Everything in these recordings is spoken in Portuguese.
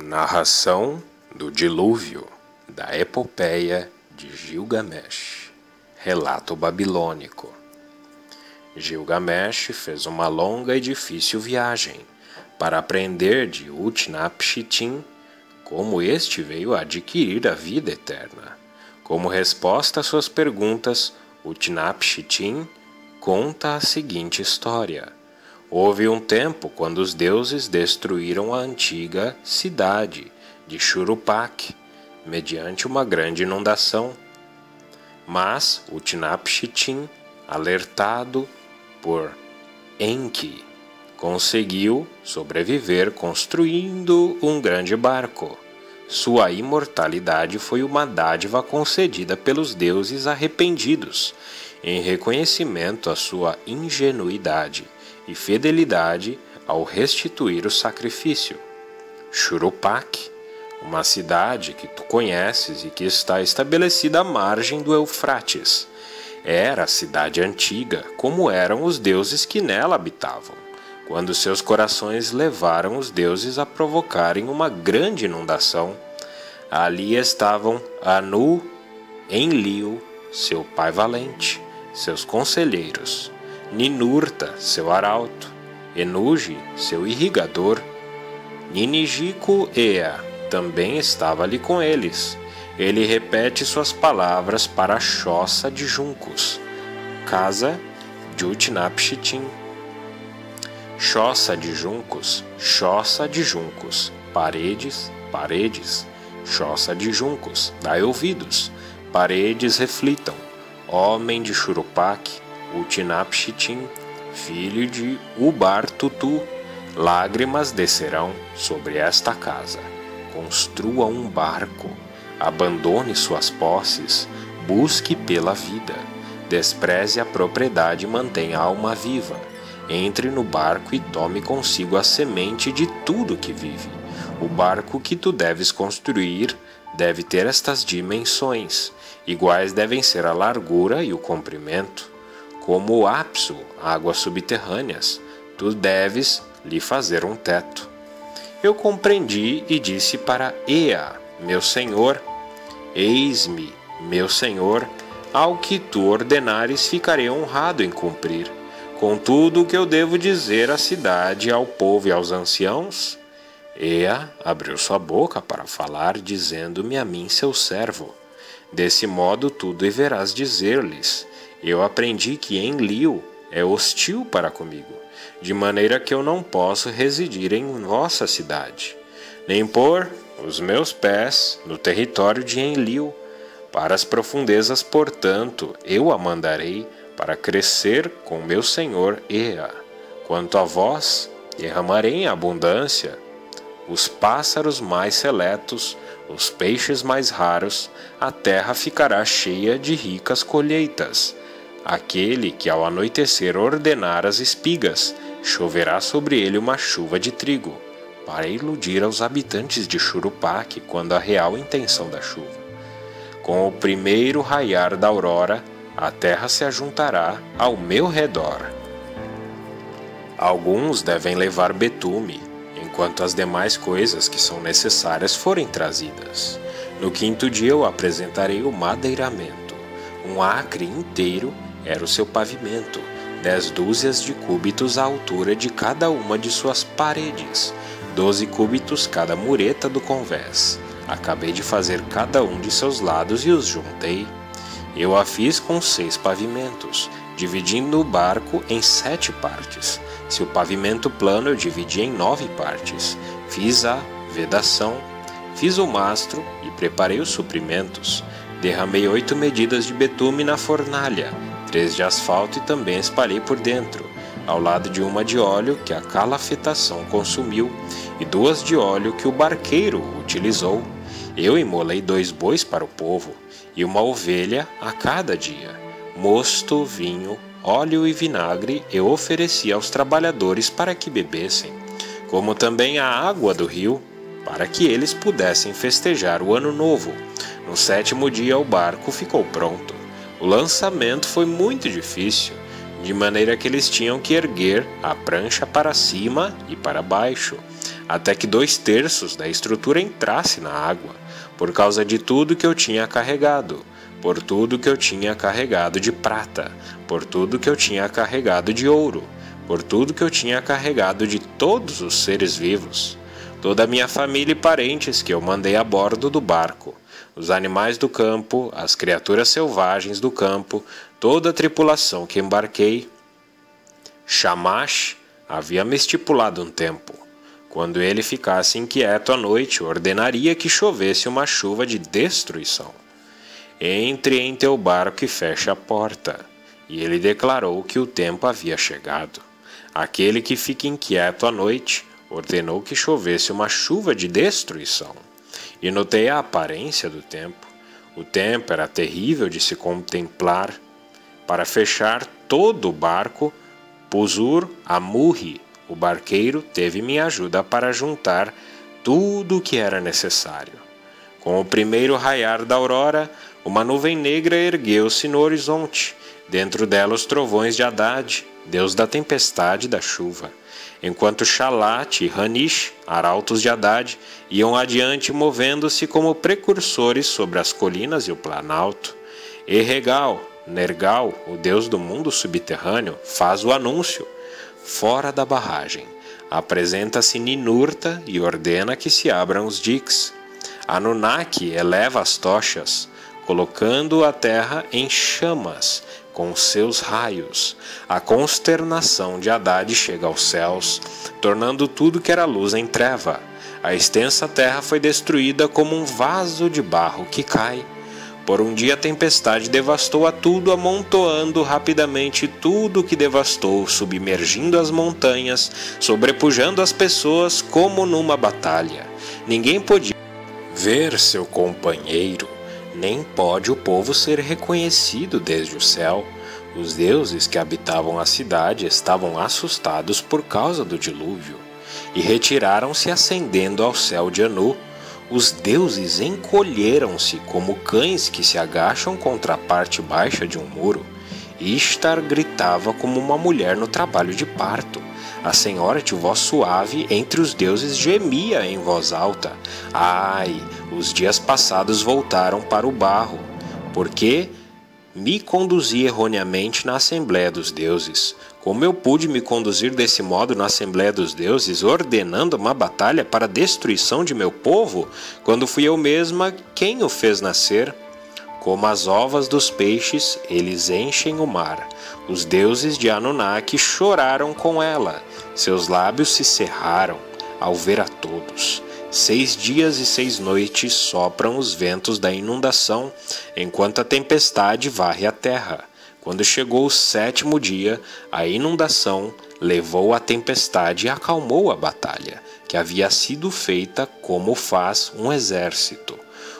Narração do Dilúvio, da Epopeia de Gilgamesh. Relato babilônico. Gilgamesh fez uma longa e difícil viagem para aprender de Utnapishtim como este veio a adquirir a vida eterna. Como resposta às suas perguntas, Utnapishtim conta a seguinte história. Houve um tempo quando os deuses destruíram a antiga cidade de Shuruppak, mediante uma grande inundação. Mas Utnapishtim, alertado por Enki, conseguiu sobreviver construindo um grande barco. Sua imortalidade foi uma dádiva concedida pelos deuses arrependidos, em reconhecimento à sua ingenuidade e fidelidade ao restituir o sacrifício. Shuruppak, uma cidade que tu conheces e que está estabelecida à margem do Eufrates, era a cidade antiga, como eram os deuses que nela habitavam, quando seus corações levaram os deuses a provocarem uma grande inundação. Ali estavam Anu, Enlil, seu pai valente, seus conselheiros, Ninurta, seu arauto, Enugi, seu irrigador, Ninijiko-Ea também estava ali com eles. Ele repete suas palavras para a choça de juncos, casa de Utnapishtim. Choça de juncos, paredes, paredes, choça de juncos, dai ouvidos, paredes reflitam, homem de Shuruppak, Utnapishtim, filho de Ubar-Tutu, lágrimas descerão sobre esta casa. Construa um barco, abandone suas posses, busque pela vida, despreze a propriedade e mantenha a alma viva. Entre no barco e tome consigo a semente de tudo que vive. O barco que tu deves construir deve ter estas dimensões. Iguais devem ser a largura e o comprimento. Como o Apsu, águas subterrâneas, tu deves lhe fazer um teto. Eu compreendi e disse para Ea, meu senhor, eis-me, meu senhor, ao que tu ordenares ficarei honrado em cumprir. Contudo, o que eu devo dizer à cidade, ao povo e aos anciãos? Ea abriu sua boca para falar, dizendo-me a mim, seu servo. Desse modo tu deverás dizer-lhes, eu aprendi que Enlil é hostil para comigo, de maneira que eu não posso residir em vossa cidade, nem pôr os meus pés no território de Enlil. Para as profundezas, portanto, eu a mandarei para crescer com meu senhor Ea. Quanto a vós, derramarei em abundância os pássaros mais seletos, os peixes mais raros, a terra ficará cheia de ricas colheitas. Aquele que ao anoitecer ordenar as espigas, choverá sobre ele uma chuva de trigo, para iludir aos habitantes de Shuruppak quando a real intenção da chuva. Com o primeiro raiar da aurora, a terra se ajuntará ao meu redor. Alguns devem levar betume, enquanto as demais coisas que são necessárias forem trazidas. No quinto dia eu apresentarei o madeiramento. Um acre inteiro era o seu pavimento, 10 dúzias de cúbitos à altura de cada uma de suas paredes, 12 cúbitos cada mureta do convés. Acabei de fazer cada um de seus lados e os juntei. Eu a fiz com 6 pavimentos, dividindo o barco em 7 partes. Se o pavimento plano eu dividi em 9 partes. Fiz a vedação, fiz o mastro e preparei os suprimentos. Derramei 8 medidas de betume na fornalha, 3 de asfalto e também espalhei por dentro, ao lado de uma de óleo que a calafetação consumiu e 2 de óleo que o barqueiro utilizou. Eu imolei 2 bois para o povo e uma ovelha a cada dia. Mosto, vinho, óleo e vinagre eu ofereci aos trabalhadores para que bebessem, como também a água do rio, para que eles pudessem festejar o ano novo. No 7º dia o barco ficou pronto. O lançamento foi muito difícil, de maneira que eles tinham que erguer a prancha para cima e para baixo. até que 2/3 da estrutura entrasse na água, por causa de tudo que eu tinha carregado, por tudo que eu tinha carregado de prata, por tudo que eu tinha carregado de ouro, por tudo que eu tinha carregado de todos os seres vivos, toda a minha família e parentes que eu mandei a bordo do barco, os animais do campo, as criaturas selvagens do campo, toda a tripulação que embarquei. Shamash havia-me estipulado um tempo. Quando ele ficasse inquieto à noite, ordenaria que chovesse uma chuva de destruição. Entre em teu barco e feche a porta. E ele declarou que o tempo havia chegado. Aquele que fica inquieto à noite ordenou que chovesse uma chuva de destruição. E notei a aparência do tempo. O tempo era terrível de se contemplar. Para fechar todo o barco, Puzur Amurri, o barqueiro, teve minha ajuda para juntar tudo o que era necessário. Com o primeiro raiar da aurora, uma nuvem negra ergueu-se no horizonte, dentro dela os trovões de Haddad, deus da tempestade e da chuva, enquanto Shalat e Hanish, arautos de Haddad, iam adiante movendo-se como precursores sobre as colinas e o planalto. E Regal, Nergal, o deus do mundo subterrâneo, faz o anúncio. Fora da barragem, apresenta-se Ninurta e ordena que se abram os diques. Anunnaki eleva as tochas, colocando a terra em chamas com seus raios. A consternação de Haddad chega aos céus, tornando tudo que era luz em treva. A extensa terra foi destruída como um vaso de barro que cai. Por um dia a tempestade devastou a tudo, amontoando rapidamente tudo o que devastou, submergindo as montanhas, sobrepujando as pessoas como numa batalha. Ninguém podia ver seu companheiro, nem pode o povo ser reconhecido desde o céu. Os deuses que habitavam a cidade estavam assustados por causa do dilúvio, e retiraram-se ascendendo ao céu de Anu. Os deuses encolheram-se como cães que se agacham contra a parte baixa de um muro. Ishtar gritava como uma mulher no trabalho de parto. A senhora de voz suave entre os deuses gemia em voz alta. Ai, os dias passados voltaram para o barro, porque me conduzi erroneamente na Assembleia dos Deuses. Como eu pude me conduzir desse modo na Assembleia dos Deuses, ordenando uma batalha para a destruição de meu povo, quando fui eu mesma quem o fez nascer? Como as ovas dos peixes, eles enchem o mar. Os deuses de Anunnaki choraram com ela. Seus lábios se cerraram ao ver a todos. 6 dias e 6 noites sopram os ventos da inundação, enquanto a tempestade varre a terra. Quando chegou o 7º dia, a inundação levou a tempestade e acalmou a batalha, que havia sido feita como faz um exército.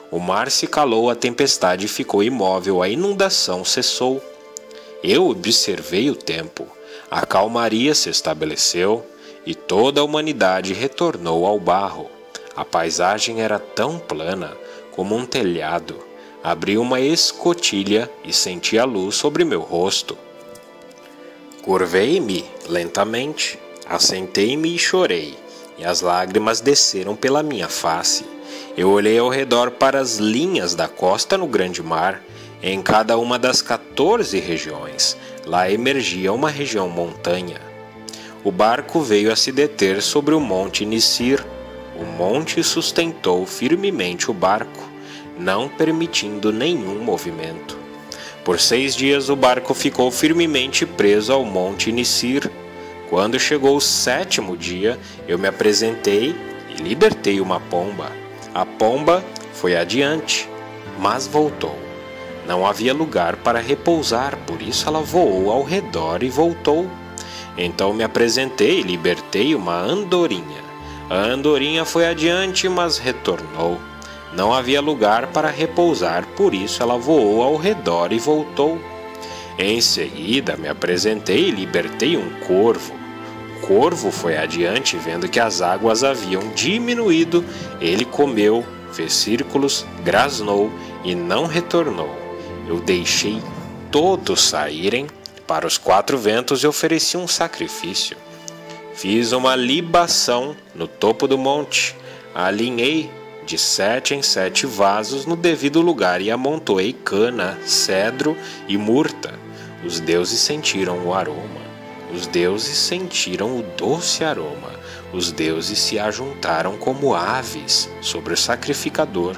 O mar se calou, a tempestade ficou imóvel, a inundação cessou. Eu observei o tempo. A calmaria se estabeleceu e toda a humanidade retornou ao barro. A paisagem era tão plana como um telhado. Abri uma escotilha e senti a luz sobre meu rosto. Curvei-me lentamente, assentei-me e chorei, e as lágrimas desceram pela minha face. Eu olhei ao redor para as linhas da costa no grande mar. Em cada uma das 14 regiões, lá emergia uma região montanha. O barco veio a se deter sobre o monte Nisir. O monte sustentou firmemente o barco, não permitindo nenhum movimento. Por 6 dias o barco ficou firmemente preso ao monte Nisir. Quando chegou o 7º dia, eu me apresentei e libertei uma pomba. A pomba foi adiante, mas voltou. Não havia lugar para repousar, por isso ela voou ao redor e voltou. Então me apresentei e libertei uma andorinha. A andorinha foi adiante, mas retornou. Não havia lugar para repousar, por isso ela voou ao redor e voltou. Em seguida me apresentei e libertei um corvo. O corvo foi adiante, vendo que as águas haviam diminuído. Ele comeu, fez círculos, grasnou e não retornou. Eu deixei todos saírem para os 4 ventos e ofereci um sacrifício. Fiz uma libação no topo do monte, a alinhei de 7 em 7 vasos no devido lugar e amontoei cana, cedro e murta. Os deuses sentiram o aroma, os deuses sentiram o doce aroma, os deuses se ajuntaram como aves sobre o sacrificador.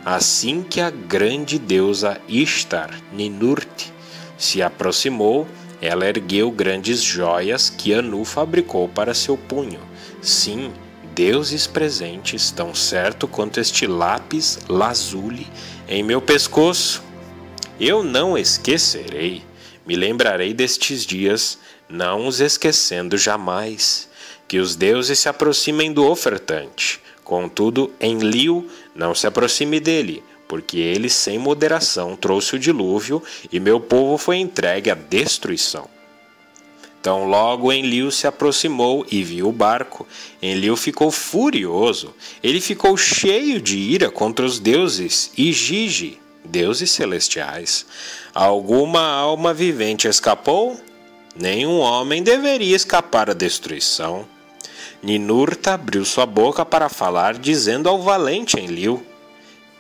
Assim que a grande deusa Ishtar Ninurti se aproximou, ela ergueu grandes joias que Anu fabricou para seu punho. Sim, deuses presentes, tão certo quanto este lápis lazuli em meu pescoço. Eu não esquecerei, me lembrarei destes dias, não os esquecendo jamais. Que os deuses se aproximem do ofertante. Contudo, Enlil não se aproxime dele, porque ele sem moderação trouxe o dilúvio e meu povo foi entregue à destruição. Então logo Enlil se aproximou e viu o barco. Enlil ficou furioso. Ele ficou cheio de ira contra os deuses e Gigi, deuses celestiais. Alguma alma vivente escapou? Nenhum homem deveria escapar à destruição. Ninurta abriu sua boca para falar, dizendo ao valente Enlil: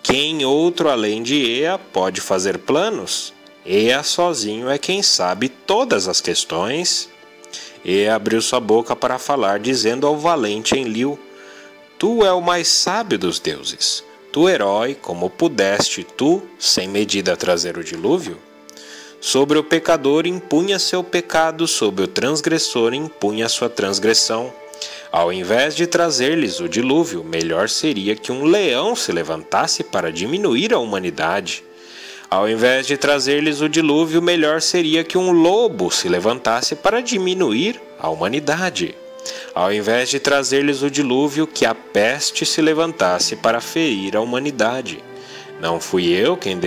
quem outro além de Ea pode fazer planos? Ea sozinho é quem sabe todas as questões. Ea abriu sua boca para falar, dizendo ao valente Enlil: tu é o mais sábio dos deuses. Tu, herói, como pudeste tu, sem medida, trazer o dilúvio? Sobre o pecador impunha seu pecado, sobre o transgressor impunha sua transgressão. Ao invés de trazer-lhes o dilúvio, melhor seria que um leão se levantasse para diminuir a humanidade. Ao invés de trazer-lhes o dilúvio, melhor seria que um lobo se levantasse para diminuir a humanidade. Ao invés de trazer-lhes o dilúvio, que a peste se levantasse para ferir a humanidade. Não fui eu quem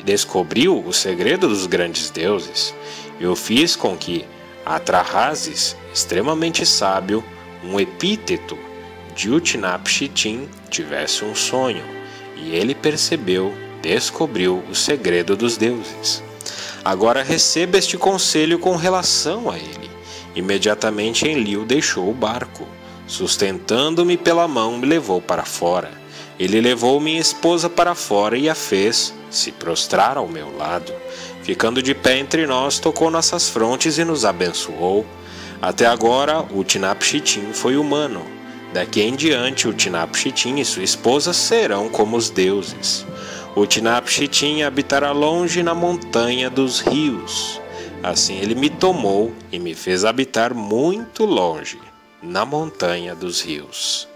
descobriu o segredo dos grandes deuses. Eu fiz com que Atrahasis, extremamente sábio, um epíteto de Utnapishtim, tivesse um sonho, e ele descobriu o segredo dos deuses. Agora receba este conselho com relação a ele. Imediatamente Enlil deixou o barco. Sustentando-me pela mão, me levou para fora. Ele levou minha esposa para fora e a fez se prostrar ao meu lado. Ficando de pé entre nós, tocou nossas frontes e nos abençoou. Até agora, Utnapishtim foi humano. Daqui em diante, Utnapishtim e sua esposa serão como os deuses. Utnapishtim habitará longe na montanha dos rios. Assim ele me tomou e me fez habitar muito longe, na montanha dos rios.